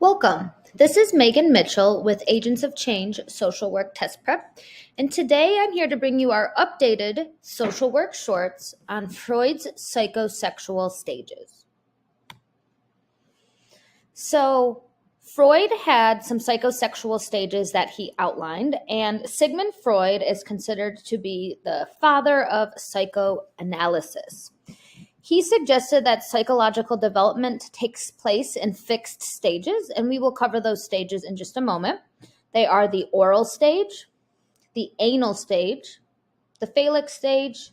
Welcome. This is Megan Mitchell with Agents of Change Social Work Test Prep, and today I'm here to bring you our updated social work shorts on Freud's psychosexual stages. So, Freud had some psychosexual stages that he outlined, and Sigmund Freud is considered to be the father of psychoanalysis. He suggested that psychological development takes place in fixed stages, and we will cover those stages in just a moment. They are the oral stage, the anal stage, the phallic stage,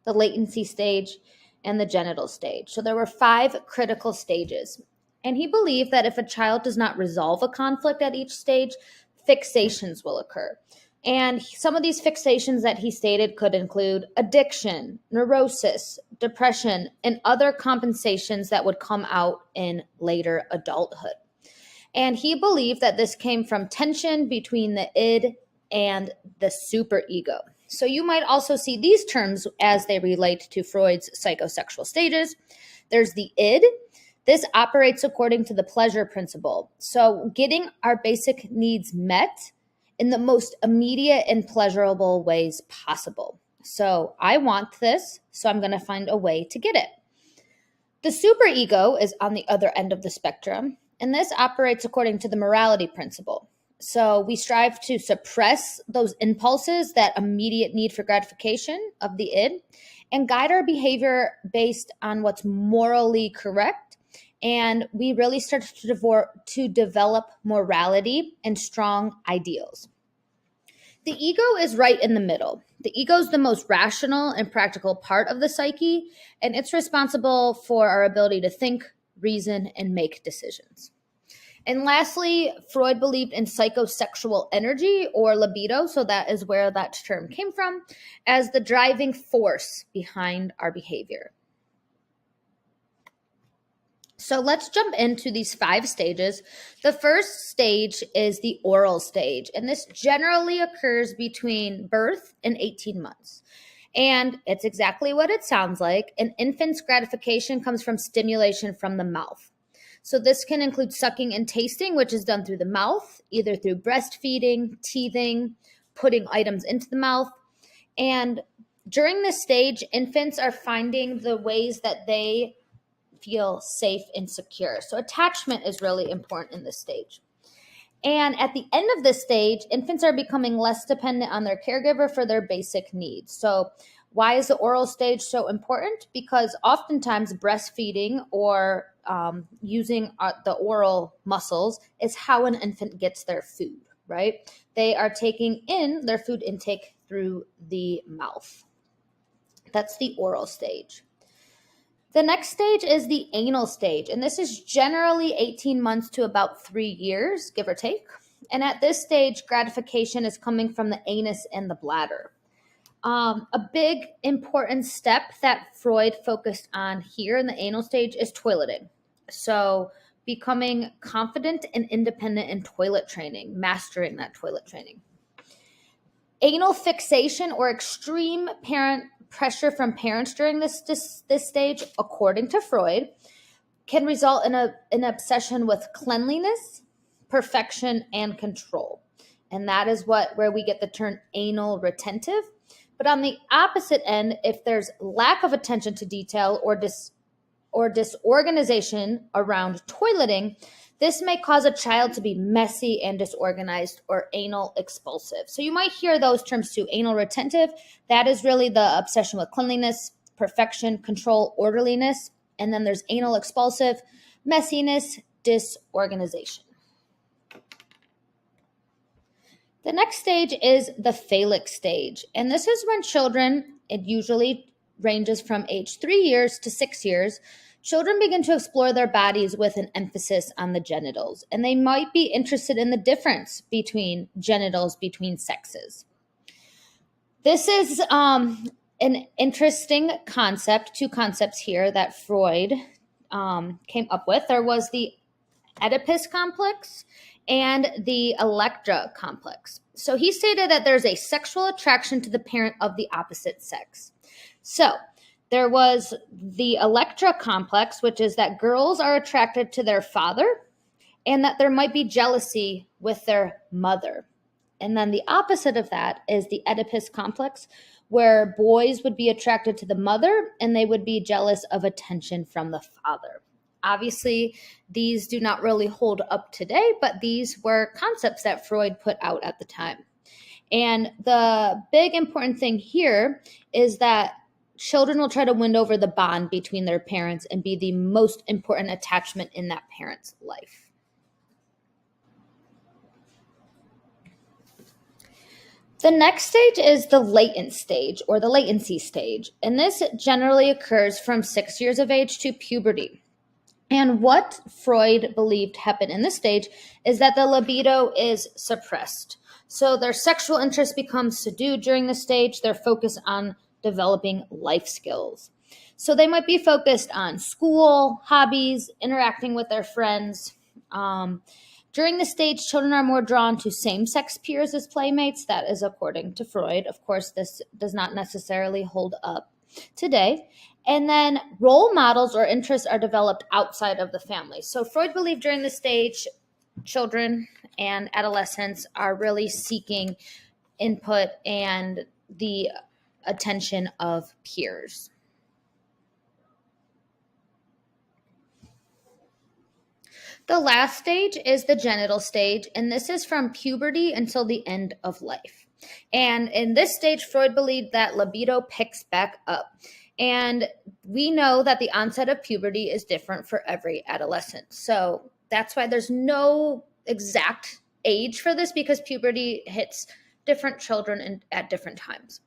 the latency stage, and the genital stage. So there were 5 critical stages. And he believed that if a child does not resolve a conflict at each stage, fixations will occur. And some of these fixations that he stated could include addiction, neurosis, depression, and other compensations that would come out in later adulthood. And he believed that this came from tension between the id and the superego. So you might also see these terms as they relate to Freud's psychosexual stages. There's the id. This operates according to the pleasure principle. So getting our basic needs met in the most immediate and pleasurable ways possible. So I want this, so I'm going to find a way to get it. The superego is on the other end of the spectrum, and this operates according to the morality principle. So we strive to suppress those impulses, that immediate need for gratification of the id, and guide our behavior based on what's morally correct. And we really start to develop morality and strong ideals. The ego is right in the middle. The ego is the most rational and practical part of the psyche, and it's responsible for our ability to think, reason, and make decisions. And lastly, Freud believed in psychosexual energy or libido, so that is where that term came from, as the driving force behind our behavior. So let's jump into these 5 stages. The first stage is the oral stage, and this generally occurs between birth and 18 months. And it's exactly what it sounds like. An infant's gratification comes from stimulation from the mouth. So this can include sucking and tasting, which is done through the mouth, either through breastfeeding, teething, putting items into the mouth. And during this stage, infants are finding the ways that they feel safe and secure. So attachment is really important in this stage. And at the end of this stage, infants are becoming less dependent on their caregiver for their basic needs. So why is the oral stage so important? Because oftentimes breastfeeding or using the oral muscles is how an infant gets their food, right? They are taking in their food intake through the mouth. That's the oral stage. The next stage is the anal stage, and this is generally 18 months to about 3 years, give or take. And at this stage, gratification is coming from the anus and the bladder. A big important step that Freud focused on here in the anal stage is toileting. So becoming confident and independent in toilet training, mastering that toilet training. Anal fixation or extreme parent pressure from parents during this stage, according to Freud, can result in an obsession with cleanliness, perfection, and control. And that is where we get the term anal retentive. But on the opposite end, if there's lack of attention to detail or disorganization around toileting, this may cause a child to be messy and disorganized or anal expulsive. So you might hear those terms too. Anal retentive, that is really the obsession with cleanliness, perfection, control, orderliness. And then there's anal expulsive, messiness, disorganization. The next stage is the phallic stage. And this is when children, it usually ranges from age 3 years to 6 years, children begin to explore their bodies with an emphasis on the genitals, and they might be interested in the difference between genitals between sexes. This is an interesting concept, 2 concepts here that Freud came up with. There was the Oedipus complex and the Electra complex. So he stated that there's a sexual attraction to the parent of the opposite sex. So there was the Electra complex, which is that girls are attracted to their father and that there might be jealousy with their mother. And then the opposite of that is the Oedipus complex, where boys would be attracted to the mother and they would be jealous of attention from the father. Obviously, these do not really hold up today, but these were concepts that Freud put out at the time. And the big important thing here is that children will try to win over the bond between their parents and be the most important attachment in that parent's life. The next stage is the latent stage, or the latency stage, and this generally occurs from 6 years of age to puberty. And what Freud believed happened in this stage is that the libido is suppressed. So their sexual interest becomes subdued during this stage. They're focused on developing life skills. So they might be focused on school, hobbies, interacting with their friends. During this stage, children are more drawn to same-sex peers as playmates. That is according to Freud. Of course, this does not necessarily hold up today. And then role models or interests are developed outside of the family. So Freud believed during this stage, children and adolescents are really seeking input and the attention of peers. The last stage is the genital stage, and this is from puberty until the end of life. And in this stage, Freud believed that libido picks back up. And we know that the onset of puberty is different for every adolescent. So that's why there's no exact age for this, because puberty hits different children at different times.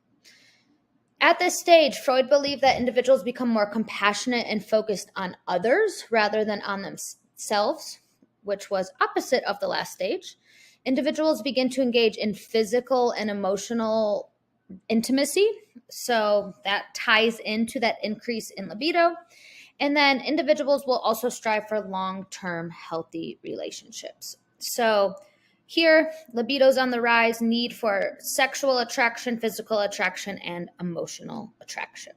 At this stage, Freud believed that individuals become more compassionate and focused on others rather than on themselves, which was opposite of the last stage. Individuals begin to engage in physical and emotional intimacy, so that ties into that increase in libido. And then individuals will also strive for long-term healthy relationships. So here, libido's on the rise, need for sexual attraction, physical attraction, and emotional attraction.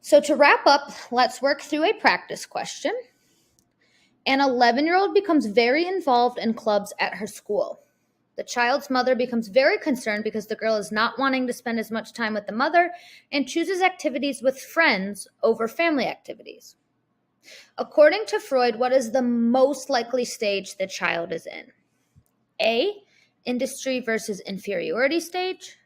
So to wrap up, let's work through a practice question. An 11-year-old becomes very involved in clubs at her school. The child's mother becomes very concerned because the girl is not wanting to spend as much time with the mother and chooses activities with friends over family activities. According to Freud, what is the most likely stage the child is in? A, industry versus inferiority stage.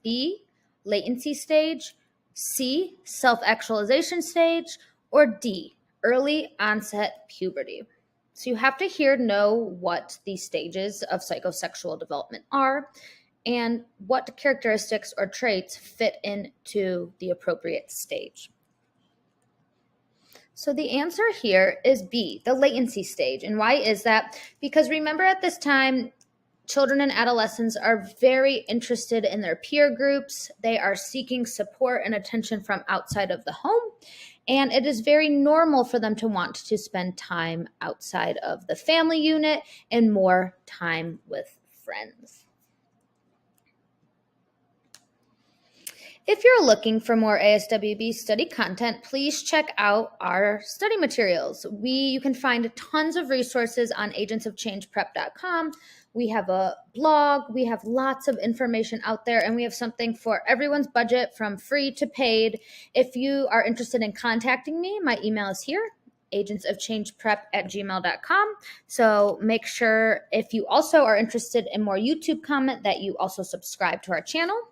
B, latency stage. C, self-actualization stage. Or D, early onset puberty. So you have to know what these stages of psychosexual development are and what characteristics or traits fit into the appropriate stage. So the answer here is B, the latency stage. And why is that? Because remember, at this time, children and adolescents are very interested in their peer groups. They are seeking support and attention from outside of the home. And it is very normal for them to want to spend time outside of the family unit and more time with friends. If you're looking for more ASWB study content, please check out our study materials. You can find tons of resources on agentsofchangeprep.com. We have a blog, we have lots of information out there, and we have something for everyone's budget from free to paid. If you are interested in contacting me, my email is here, agentsofchangeprep@gmail.com. So make sure, if you also are interested in more YouTube content, that you also subscribe to our channel.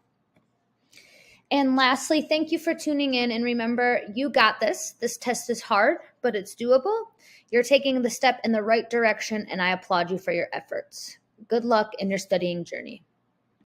And lastly, thank you for tuning in. And remember, you got this. This test is hard, but it's doable. You're taking the step in the right direction, and I applaud you for your efforts. Good luck in your studying journey.